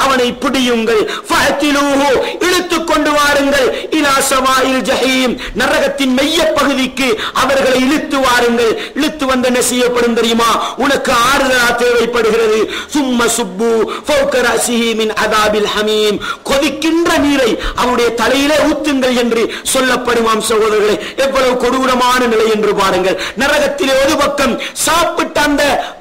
அவனை பிடியுங்கள், ஃபஅத்திலூஹு இழுத்துக் கொண்டு வாருங்கள், இலா சவாயில் ஜஹீம் நரகத்தின் மைய பகுதிக்கு அவர்களை இழுத்து வாருங்கள். இழுத்து வந்து என்ன செய்யப்படும் தெரியுமா? உனக்கு ஆறுதலா தேவைப்படுகிறது. சும்ம சுப்பு ஃபௌக ரஸிஹி மின் அதாபில் ஹமீம் கொதிக்கின்ற நீரை அவருடைய தலையிலே ஊத்துங்கள் என்று சொல்லப்படுமாம். சகோதரர்களே, எவ்வளவு கொடூரமான நிலை என்று பாருங்கள். நரகத்திலே ஒரு பக்கம் சாப்பிட்ட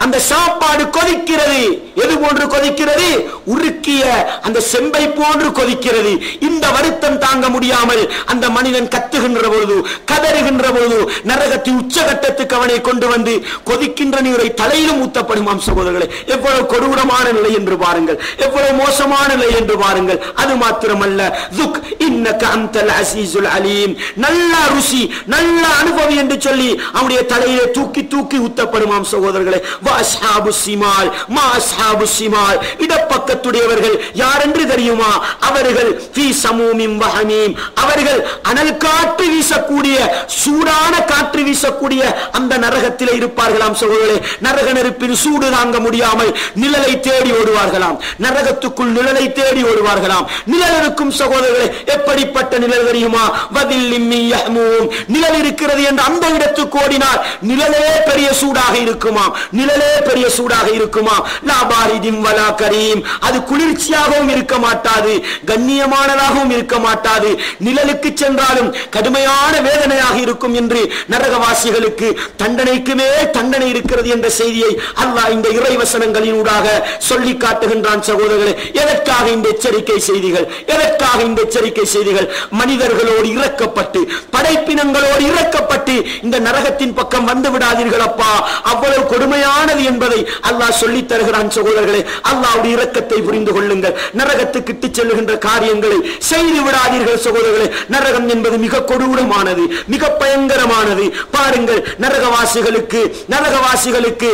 அந்த சாப்பாடு கொதிக்கிறது. எது போன்று கொதிக்கிறது? உருக்கிய அந்த செம்பை போன்று கொதிக்கிறது. இந்த வருத்தம் தாங்க முடியாமல் அந்த மனிதன் கத்துகின்ற பொழுது, கதறுகின்ற பொழுது நரகத்தின் உச்சகட்டத்துக்கு அவனை கொண்டு வந்து கொதிக்கின்ற நீரை தலையிலும் ஊத்தப்படுமாம். சகோதரர்களே, எவ்வளவு கொடூரமான நிலை என்று பாருங்கள், எவ்வளவு மோசமான நிலை என்று பாருங்கள். அது மாத்திரமல்ல, ذُقْ إِنَّكَ أَنْتَ الْعَزِيزُ الْعَلِيمُ நல்ல ருசி, நல்ல அனுபவி என்று சொல்லி அவனுடைய தலையிலே தூக்கி தூக்கி ஊத்தப்படுமாம். சகோதரர்களே, வஅஸ்ஹாபு ஸிமால் மா அஸ்ஹாபு ஸிமால் இடப்பக்கத்துடையவர்கள் யார் என்று தெரியுமா? அவர்கள் ஃபீ ஸமூமின் வஹமீம் அவர்கள் அனல் காற்று வீசக்கூடிய, சூடான காற்று வீசக்கூடிய அந்த நரகத்திலே இருப்பார்களாம். சகோதரர்களே, நரக நெருப்பின் சூடு தாங்க முடியாமல் நிழலை தேடி ஓடுவார்களாம். நரகத்துக்குள் நிழலை தேடி ஓடுவார்களாம். நிழல் இருக்கும் சகோதரர்களே, எப்படிப்பட்ட நிழல் தெரியுமா? வதில்லிம் மின் யஹ்மூம் நிழல் இருக்கிறது என்று அந்த இடத்துக்கு ஓடினால் நிழலே பெரிய சூடாக இருக்குமா? நிழலே பெரிய சூடாக இருக்குமா? லா பாரிதின் வலா கரீம் அது குளிர்ச்சியாகவும் இருக்க மாட்டாது, கண்ணியமானதாகவும் இருக்க மாட்டாது. நிழலுக்கு சென்றாலும் கடுமையான வேதனையாக இருக்கும் என்று நரகவாசிகளுக்கு தண்டனைக்கு மேல் தண்டனை இருக்கிறது என்ற செய்தியை அல்லாஹ் இந்த இறைவசனங்களினூடாக சொல்லி காட்டுகின்றான். சகோதரர்களே, எதற்காக இந்த எச்சரிக்கை செய்திகள்? எதற்காக இந்த எச்சரிக்கை செய்திகள்? மனிதர்களோடு இறக்கப்பட்டு, படைப்பினங்களோடு இறக்கப்பட்டு இந்த நரகத்தின் பக்கம் வந்து விடாதீர்கள் அப்பா, அவ்வளவு கொடுமையானது என்பதை அல்லாஹ் சொல்லித் தருகிறான். சகோதரர்களே, அல்லாஹ்வுடைய இரக்கத்தை புரிந்து கொள்ளுங்கள். நரகத்துக்கு இட்டுச் செல்லுகின்ற காரியங்களை செய்து விடாதீர்கள். சகோதரர்களே, நரகம் என்பது மிக கொடூரமானது, மிக பயங்கரமானது. பாருங்கள், நரகவாசிகளுக்கு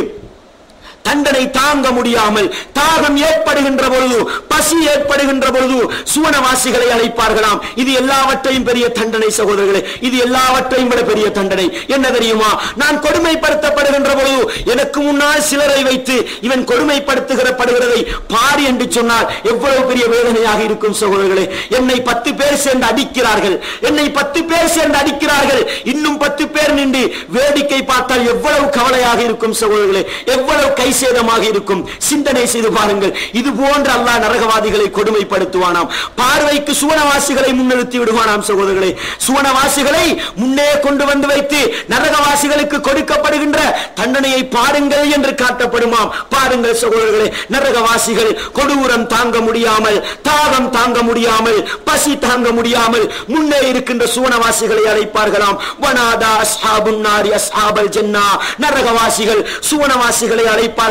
தண்டனை தாங்க முடியாமல் தாகம் ஏற்படுகின்ற பொழுது, பசி ஏற்படுகின்ற பொழுது சுவனவாசிகளை அழைப்பார்களாம். இது எல்லாவற்றையும் பெரிய தண்டனை சகோதரர்களே, இது எல்லாவற்றையும் விட பெரிய தண்டனை என்ன தெரியுமா? நான் கொடுமைப்படுத்தப்படுகின்ற பொழுது எனக்கு முன்னால் சிலரை வைத்து இவன் கொடுமைப்படுத்துகிறப்படுகிறதை பார் என்று சொன்னால் எவ்வளவு பெரிய வேதனையாக இருக்கும் சகோதரர்களே. என்னை 10 பேர் சேர்ந்து அடிக்கிறார்கள், என்னை 10 பேர் சேர்ந்து அடிக்கிறார்கள், இன்னும் 10 பேர் நின்று வேடிக்கை பார்த்தால் எவ்வளவு கவலையாக இருக்கும் சகோதரர்களே, எவ்வளவு கை சேதமாக இருக்கும். சிந்தனை செய்து பாருங்கள். இது போன்ற அல்லாஹ் நரகவாதிகளை கொடுமைப்படுத்துவானாம். பார்வைக்கு சுவனவாசிகளை முன்னிறுத்தி விடுவானாம். சகோதரர்களே, சுவனவாசிகளை முன்னே கொண்டு வந்து வைத்து நரகவாசிகளுக்கு கொடுக்கப்படுகின்ற தண்டனையை பாருங்கள் என்று காட்டப்படுமாம். பாருங்கள் சகோதரர்களே, நரகவாசிகள் கொடூரம் தாங்க முடியாமல், தாகம் தாங்க முடியாமல், பசி தாங்க முடியாமல் முன்னே இருக்கின்ற சுவனவாசிகளை அழைப்பார்களாம். வனாதா அஸ்ஹாபுன் நாரி அஸ்ஹாபல் ஜன்னா நரகவாசிகள் சுவனவாசிகளை அழைப்பார்களாம்.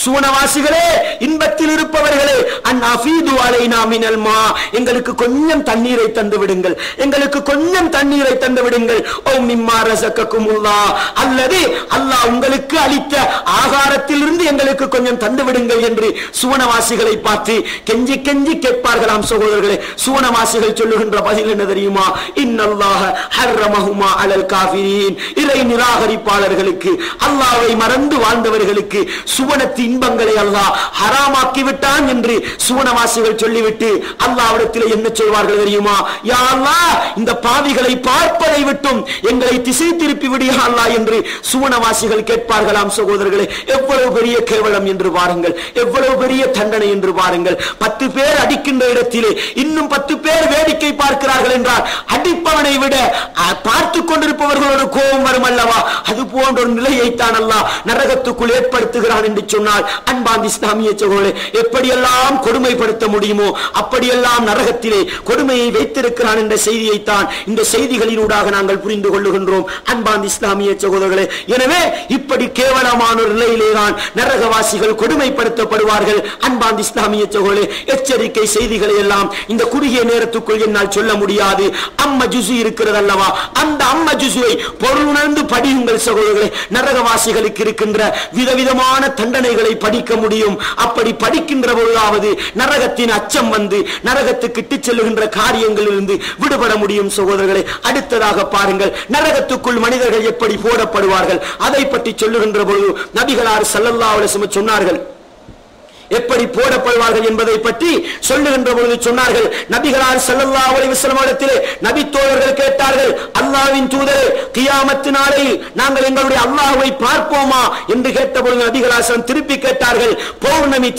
சுவனவாசிகளே, இன்பத்தில் இருப்பவர்களே, அன்அஃபீது அலைனா மினல் மா எங்களுக்கு கொஞ்சம் தண்ணீரை தந்து விடுங்கள், எங்களுக்கு கொஞ்சம் தண்ணீரை தந்து விடுங்கள். ஓ மிம்மா ரஸககுமுல்லாஹ் அல்லது அல்லாஹ் உங்களுக்கு அளித்த ஆகாரத்திலிருந்து எங்களுக்கு கொஞ்சம் தந்து விடுங்கள் என்று சுவனவாசிகளை பார்த்து கெஞ்சி கெஞ்சி கேட்பார்களாம். சகோதரர்களே, சுவனவாசிகள் சொல்லுகின்ற பதில் என்ன தெரியுமா? இன்னல்லாஹ ஹர்ரமஹுமா அலல் காஃபிரீன் இறை நிராகரிப்பாளர்களுக்கு, அல்லாஹ்வை மறந்து வாழ்ந்தவர்களுக்கு சுவனத்து இன்பங்களை அல்லாஹ் ஹராமாக்கி விட்டான் என்று சுவனவாசிகள் சொல்லிவிட்டு அல்லாஹ்விடத்தில் என்ன சொல்வார்கள் தெரியுமா? யா அல்லாஹ், இந்த பாவிகளை பார்ப்பதை விட்டும் எங்களை திசை திருப்பி விடியா அல்லாஹ் என்று சுவனவாசிகள் கேட்பார்களாம். சகோதரர்களே, எவ்வளவு பெரிய கேவலம் என்று பாருங்கள், எவ்வளவு பெரிய தண்டனை என்று பாருங்கள். 10 பேர் அடிக்கின்ற இடத்திலே இன்னும் 10 பேர் வேடிக்கை பார்க்கிறார்கள் என்றால் அடிப்பவனை விட பார்த்து கொண்டிருப்பவர்களோட கோபம் வரும் அல்லவா? அது போன்ற ஒரு நிலையைத்தான் அல்லாஹ் நரகத்துக்குள் ஏற்படுத்துகிறான் என்று சொன்னால் அன்பார்ந்த இஸ்லாமிய சகோதரர்களே, எப்படியெல்லாம் கொடுமைப்படுத்த முடியுமோ அப்படியெல்லாம் நரகத்திலே கொடுமையை வைத்திருக்கிறான் என்ற செய்தியைத்தான் இந்த செய்திகளினூடாக நாங்கள் புரிந்து கொள்ளுகின்றோம். அன்பார்ந்த இஸ்லாமிய சகோதரர்களே, எனவே இப்படி கேவலமான ஒரு நிலையிலேதான் நரகவாசிகள் கொடுமைப்படுத்தப்படுவார்கள். அன்பார்ந்த இஸ்லாமிய சகோதரர்களே, எச்சரிக்கை செய்திகளை எல்லாம் இந்த குறுகிய நேரத்துக்குள் என்னால் சொல்ல முடியாது. அம்ம ஜுஸு இருக்கிறது அல்லவா, அந்த அம்ம ஜுஸுவை பொருளுணர்ந்து படியுங்கள் சகோதரர்களே. நரகவாசிகளுக்கு இருக்கின்ற விதவிதமான தண்டனைகளை படிக்க முடியும். அப்படி படிக்கின்ற பொழுதாவது நரகத்தின் அச்சம் வந்து நரகத்துக்கு இட்டுச் செல்லுகின்ற காரியங்களிலிருந்து விடுபட முடியும் சகோதரர்களே. அடுத்ததாக பாருங்கள், நரகத்துக்குள் மனிதர்கள் எப்படி போடப்படுவார்கள் அதை பற்றி சொல்லுகின்ற பொழுது நபிகளார் ஸல்லல்லாஹு அலைஹி வஸல்லம் சொன்னார்கள், எப்படி போடப்படுவார்கள் என்பதை பற்றி சொல்லுகின்ற பொழுது சொன்னார்கள், நபிகளார் ஸல்லல்லாஹு அலைஹி வஸல்லம் இடத்திலே நபித்தோழர்கள் கேட்டார்கள், அல்லாஹ்வின் தூதரே, கியாமத் நாளையில் நாங்கள் எங்களுடைய அல்லாஹ்வை பார்ப்போமா என்று கேட்டபொழுது நபிகளார் திருப்பி கேட்டார்கள், பௌர்ணமி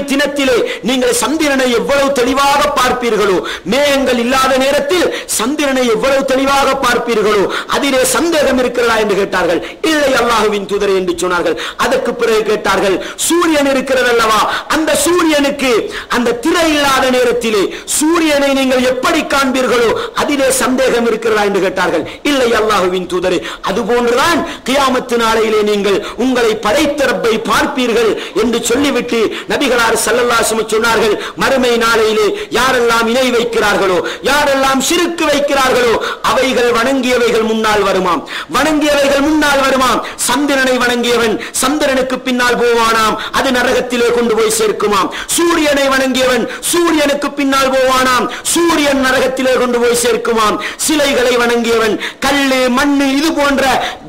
தினத்திலே நீங்கள் சந்திரனை எவ்வளவு தெளிவாக பார்ப்பீர்களோ, மேகங்கள் இல்லாத நேரத்தில் சந்திரனை எவ்வளவு தெளிவாக பார்ப்பீர்களோ அதிலே சந்தேகம் இருக்கிறதா என்று கேட்டார்கள். இல்லை அல்லாஹ்வின் தூதரே என்று சொன்னார்கள். அதற்கு பிறகு கேட்டார்கள், சூரியன் இருக்கிறது அல்லவா, அந்த சூரியனுக்கு அந்த திரை இல்லாத நேரத்திலே சூரியனை நீங்கள் எப்படி காண்பீர்களோ அதிலே சந்தேகம் இருக்கிறதா என்று கேட்டார்கள். இல்லை அல்லாஹ்வின் தூதரே, அதுபோன்றுதான் கியாமத் நாளையிலே நீங்கள் உங்களை படைத்த ரப்பை பார்ப்பீர்கள் என்று சொல்லிவிட்டு நபிகளார் ஸல்லல்லாஹு அலைஹி வஸல்லம் சொன்னார்கள், மறுமை நாளையிலே யாரெல்லாம் இணை வைக்கிறார்களோ, யாரெல்லாம் ஷிர்க் வைக்கிறார்களோ அவைகள் வணங்கியவைகள் முன்னால் வருமாம். சந்திரனை வணங்கியவன் சந்திரனுக்கு பின்னால் போவானாம், அது நரகத்திலே கொண்டு போய் சேர்க்குமாம். சூரியனை வணங்கியவன் சூரியனுக்கு பின்னால் போவானாம், சூரியன் நரகத்திலே கொண்டு போய் சேர்க்குமாம். சிலைகளை வணங்கியவன், கல்லு மண்ணு இது போன்ற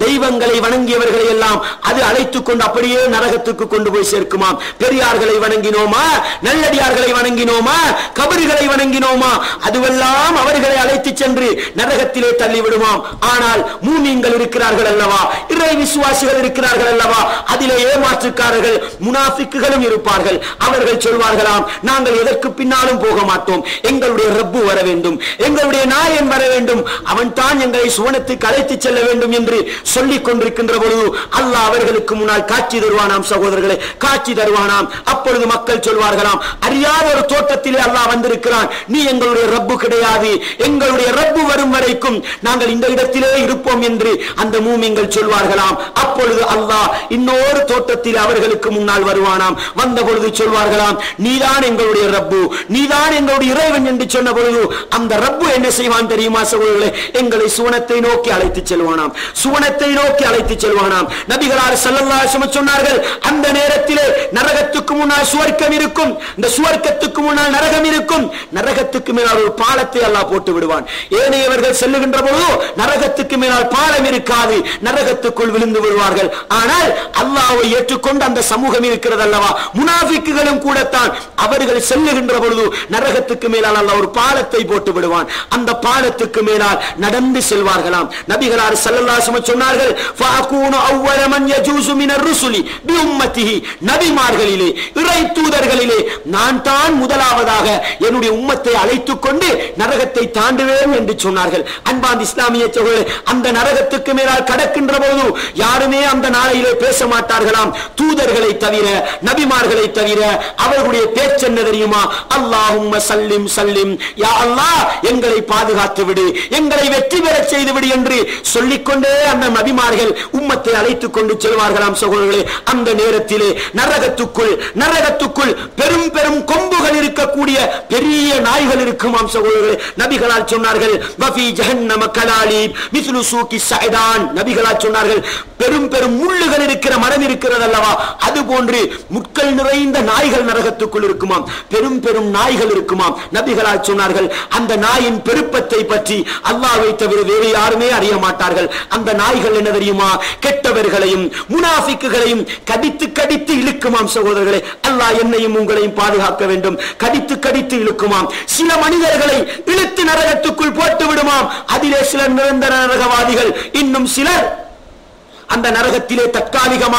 தெய்வங்களை வணங்கியவர்களை எல்லாம் அது அழைத்துக் கொண்டு அப்படியே நரகத்துக்கு கொண்டு போய் சேர்க்குமாம். பெரியார்களை வணங்கினோமா, நல்லடியார்களை வணங்கினோமா, கபறுகளை வணங்கினோமா, அதுவெல்லாம் அவர்களை அழைத்து சென்று நரகத்திலே தள்ளிவிடுமாம். ஆனால் மூமின்கள் இருக்கிறார்கள் அல்லவா, இறை விசுவாசிகள் இருக்கிறார்கள் அல்லவா, அதிலே ஏமாற்றுக்காரர்கள் முனாஃபிக்குகளும் இருப்பார்கள். அவர்கள் சொல்வார்களாம், நாங்கள் எதற்கு பின்னாலும் போக மாட்டோம், எங்களுடைய ரப்பு வர வேண்டும், எங்களுடைய நாயன் வர வேண்டும், அவன் தான் எங்களை சுவனத்துக்கு அழைத்து செல்ல வேண்டும் என்று சொல்லிக் கொண்டிருக்கின்ற பொழுது அல்லாஹ் அவர்களுக்கு முன்னால் காட்சி தருவானாம். சகோதரர்களை, காட்சி தருவானாம். அப்பொழுது மக்கள் சொல்வார்களாம், அறியாத ஒரு தோட்டத்திலே அல்லாஹ் வந்திருக்கிறான், நீ எங்களுடைய ரப்பு கிடையாது, எங்களுடைய ரப்பு வரும் வரைக்கும் நாங்கள் இந்த இடத்திலே இருப்போம் என்று அந்த மூமின்கள் சொல்வார்களாம். அப்பொழுது அல்லாஹ் இன்னொரு தோட்டத்தில் அவர்களுக்கு முன்னால் வருவானாம். வந்த பொழுது சொல்வார்களாம், நீதான் எங்களுடைய ரப்பு, நீதான் எங்களுடைய இறைவன் என்று சொன்ன பொழுது அந்த ரப்பு என்ன செய்வான் தெரியுமா சகோதரர்களே, எங்களை சுவனத்தை நோக்கி அழைத்து செல்வானாம், சுவனத்தை நோக்கி அழைத்து செல்வானாம். நபிகளார் ஸல்லல்லாஹு அலைஹி வஸல்லம் சொன்னார்கள், அந்த நேரத்திலே நரகத்துக்கு முன்னால் சுவர்க்கம் இருக்கும், இந்த சுவர்க்கத்துக்கு முன்னால் நரகம் இருக்கும், நரகத்துக்கு மேல் ஒரு பாலத்தை அல்லாஹ் போட்டு விடுவான். ஏனையவர்கள் செல்லுகின்ற பொழுது நரகத்துக்கு மேல் பாலம் இருக்காது, நரகத்துக்குள் விழுந்து விடுவார்கள். ஆனால் அல்லாஹ்வை ஏற்றுக்கொண்டு அந்த சமூகம் இருக்கிறது அல்லவா, முனாஃபிக்குகளும் கூடத்தான், அவர்கள் செல்லுகின்ற பொழுது நரகத்துக்கு மேலால் அல்லாஹ் ஒரு பாலத்தை போட்டு விடுவான். அந்த பாலத்துக்கு மேலால் நடந்து செல்வார்களாம். நபிகளார் ஸல்லல்லாஹு அலைஹி வஸல்லம் சொன்னார்கள், ஃபஅகூனு அவ்வல மன் யஜூஸு மினர் ருசுலி பி உம்மத்திஹி, நபிமார்களிலே இறை தூதர்களிலே நான் தான் முதலாவதாக என்னுடைய உம்மத்தை அழைத்துக் கொண்டு நரகத்தை தாண்டுவேன் என்று சொன்னார்கள். அன்பார்ந்த இஸ்லாமிய சகோதரர்களே, அந்த நரகத்துக்கு மேலால் கடக்கின்ற போது யாருமே அந்த நாளையிலே பேச மாட்டார்களாம், தூதர்களை தவிர, நபிமார்களை தவிர. அவர்களுடைய பேச்சு என்ன தெரியுமா, அல்லாஹும்ம சல்லிம் சல்லிம், யா அல்லாஹ் எங்களை பாதுகாத்து விடு, எங்களை வெற்றி பெற செய்து விடு என்று சொல்லிக்கொண்டே அந்த நபிமார்கள் உம்மத்தை அழைத்துக் கொண்டு செல்வார்களாம். சகோதரர்களே, அந்த நேரத்திலே நரகத்துக்குள் பெரும் பெரும் கொம்புகள் இருக்கக்கூடிய பெரிய நாய்கள் இருக்குமாம். சகோதரர்களே, நபிகளால் சொன்னார்கள், வஃபி ஜஹன்னம கலாலீப் மிஸ்லு சூகி ஸஅதான், நபிகளால் சொன்னார்கள், பெரும் பெரும் முள்ளுகள் இருக்கிற மரம் இருக்கிறது அல்லவா, அது போன்று முட்கள் நிறைந்த நாய்கள் நரகத்துக்குள் இருக்குமாம், பெரும் பெரும் நாய்கள் இருக்குமாம். நபிகளால் சொன்னார்கள், அந்த நாயின் பெருப்பத்தை பற்றி அல்லாஹ்வை தவிர வேறு யாருமே அறிய மாட்டார்கள். அந்த நாய்கள் என்ன தெரியுமா, கெட்டவர்களையும் முனாஃபிக்குகளையும் கடித்து கடித்து இழுக்குமாம். சகோதரர்களே, அல்லாஹ் என்னையும் உங்களையும் பாதுகாக்க வேண்டும். கடித்து கடித்து இழுக்குமாம். சில மனிதர்களை இழுத்து நரகத்துக்குள் போட்டு விடுமாம். அதிலே சிலர் நிரந்தர நரகவாதிகள், இன்னும் சிலர் அந்த நரகத்திலே தற்காலிகமாக